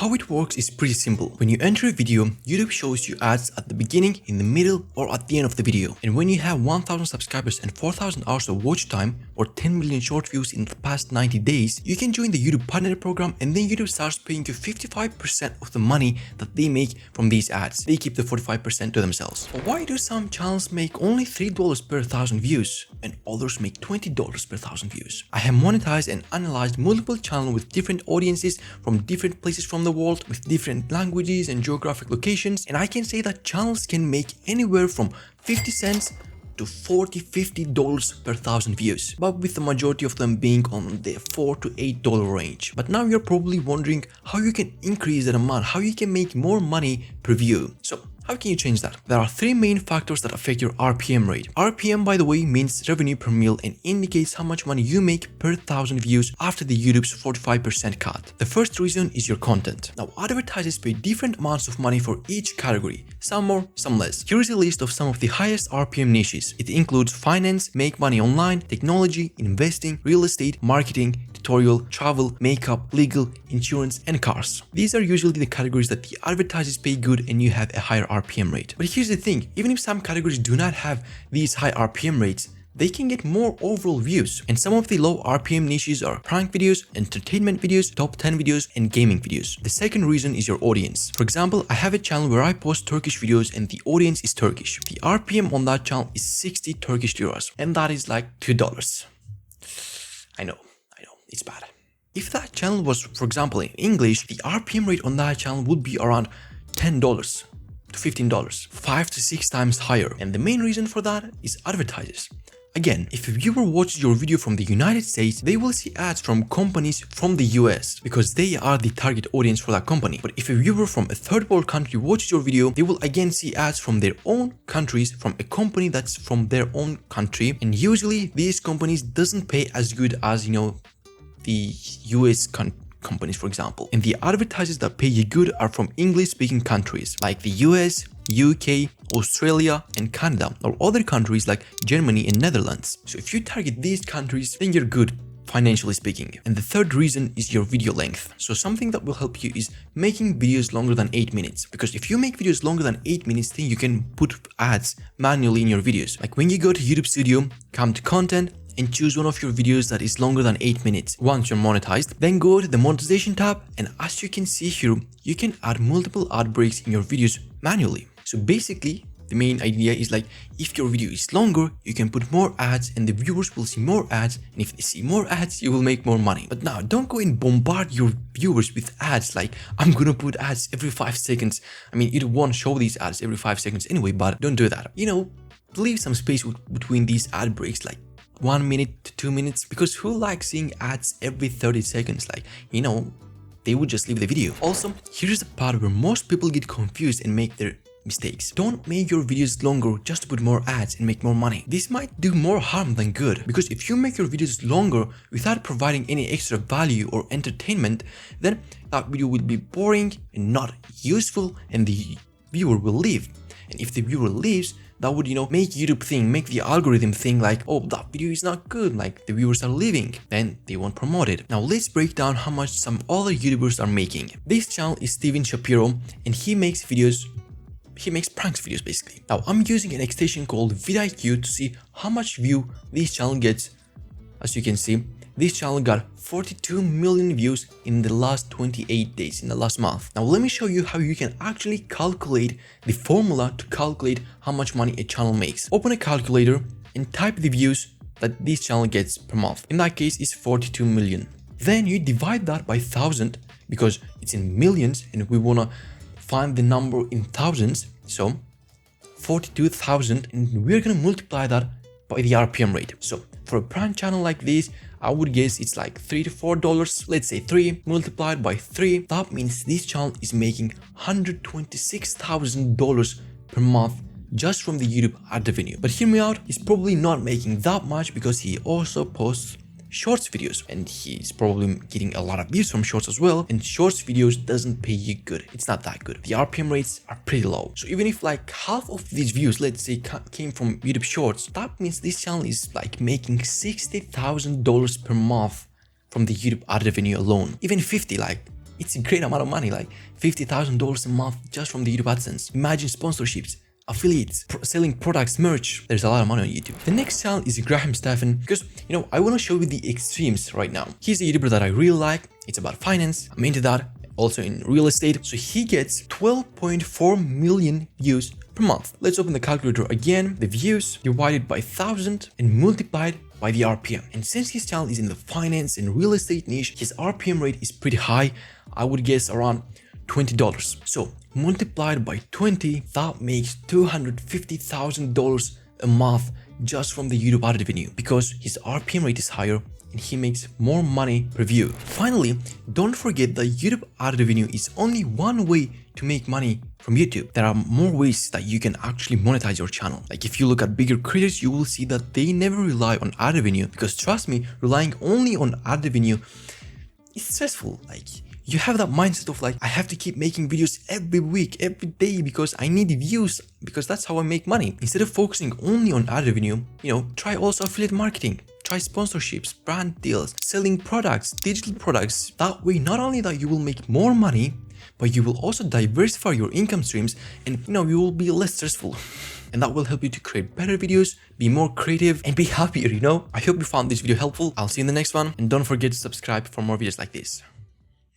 how it works is pretty simple. When you enter a video, YouTube shows you ads at the beginning, in the middle, or at the end of the video. And when you have 1000 subscribers and 4000 hours of watch time or 10 million short views in the past 90 days, you can join the YouTube Partner Program, and then YouTube starts paying you 55% of the money that they make from these ads. They keep the 45% to themselves. But why do some channels make only $3 per 1000 views and others make $20 per 1000 views? I have monetized and analyzed multiple channels with different audiences from different places from the world, with different languages and geographic locations, and I can say that channels can make anywhere from 50 cents to $40–50 per 1000 views, but with the majority of them being on the $4 to $8 range. But now you're probably wondering how you can increase that amount, how you can make more money per view. So how can you change that? There are three main factors that affect your RPM rate. RPM, by the way, means revenue per mil and indicates how much money you make per 1000 views after the YouTube's 45% cut. The first reason is your content. Now, advertisers pay different amounts of money for each category, some more, some less. Here is a list of some of the highest RPM niches. It includes finance, make money online, technology, investing, real estate, marketing, tutorial, travel, makeup, legal, insurance, and cars. These are usually the categories that the advertisers pay good and you have a higher RPM rate. But here's the thing, even if some categories do not have these high RPM rates, they can get more overall views. And some of the low RPM niches are prank videos, entertainment videos, top 10 videos, and gaming videos. The second reason is your audience. For example, I have a channel where I post Turkish videos and the audience is Turkish. The RPM on that channel is 60 Turkish liras, and that is like $2. I know, it's bad. If that channel was, for example, in English, the RPM rate on that channel would be around $10 to $15, 5 to 6 times higher. And the main reason for that is advertisers. Again, if a viewer watches your video from the United States, they will see ads from companies from the US because they are the target audience for that company. But if a viewer from a third world country watches your video, they will again see ads from their own countries from a company that's from their own country. And usually these companies doesn't pay as good as, the US companies, for example. And the advertisers that pay you good are from English-speaking countries like the US, UK, Australia, and Canada, or other countries like Germany and Netherlands. So if you target these countries, then you're good, financially speaking. And the third reason is your video length. So something that will help you is making videos longer than 8 minutes. Because if you make videos longer than 8 minutes, then you can put ads manually in your videos. Like when you go to YouTube Studio, come to content, and choose one of your videos that is longer than 8 minutes. Once you're monetized, then go to the monetization tab, and as you can see here, you can add multiple ad breaks in your videos manually. So basically, the main idea is like, if your video is longer, you can put more ads and the viewers will see more ads, and if they see more ads, you will make more money. But now, don't go and bombard your viewers with ads like, I'm gonna put ads every 5 seconds. I mean, it won't show these ads every 5 seconds anyway, but don't do that. Leave some space between these ad breaks, like 1 minute to 2 minutes, because who likes seeing ads every 30 seconds? They would just leave the video. Also, here's the part where most people get confused and make their mistakes. Don't make your videos longer just to put more ads and make more money. This might do more harm than good, because if you make your videos longer without providing any extra value or entertainment, then that video will be boring and not useful, and the viewer will leave. And if the viewer leaves, that would, make YouTube make the algorithm think like, oh, that video is not good, like the viewers are leaving, then they won't promote it. Now let's break down how much some other YouTubers are making. This channel is Steven Shapiro, and he makes pranks videos basically. Now I'm using an extension called vidIQ to see how much view this channel gets. As you can see, this channel got 42 million views in the last 28 days, in the last month. Now let me show you how you can actually calculate the formula to calculate how much money a channel makes. Open a calculator and type the views that this channel gets per month. In that case, it's 42 million. Then you divide that by 1000 because it's in millions and we wanna find the number in thousands. So 42,000, and we're gonna multiply that by the RPM rate. So for a prank channel like this, I would guess it's like $3 to $4. Let's say 3 multiplied by 3. That means this channel is making $126,000 per month just from the YouTube ad revenue. But hear me out, he's probably not making that much because he also posts shorts videos, and he's probably getting a lot of views from shorts as well, and shorts videos doesn't pay you good. It's not that good. The RPM rates are pretty low. So even if like half of these views, let's say, came from YouTube shorts, that means this channel is like making $60,000 per month from the YouTube ad revenue alone. Even 50, like It's a great amount of money, like $50,000 a month just from the YouTube AdSense. Imagine sponsorships, affiliates, selling products, merch. There's a lot of money on YouTube. The next channel is Graham Stephan, because I want to show you the extremes right now. He's a YouTuber that I really like. It's about finance. I'm into that. Also in real estate. So he gets 12.4 million views per month. Let's open the calculator again. The views divided by 1,000 and multiplied by the RPM. And since his channel is in the finance and real estate niche, his RPM rate is pretty high. I would guess around $20. So multiplied by 20, that makes $250,000 a month just from the YouTube ad revenue, because his RPM rate is higher and he makes more money per view. Finally, don't forget that YouTube ad revenue is only one way to make money from YouTube. There are more ways that you can actually monetize your channel. Like if you look at bigger creators, you will see that they never rely on ad revenue, because trust me, relying only on ad revenue is stressful. Like you have that mindset of like, I have to keep making videos every week, every day, because I need views, because that's how I make money. Instead of focusing only on ad revenue, try also affiliate marketing. Try sponsorships, brand deals, selling products, digital products. That way, not only that you will make more money, but you will also diversify your income streams, and you will be less stressful. And that will help you to create better videos, be more creative, and be happier, I hope you found this video helpful. I'll see you in the next one, and don't forget to subscribe for more videos like this.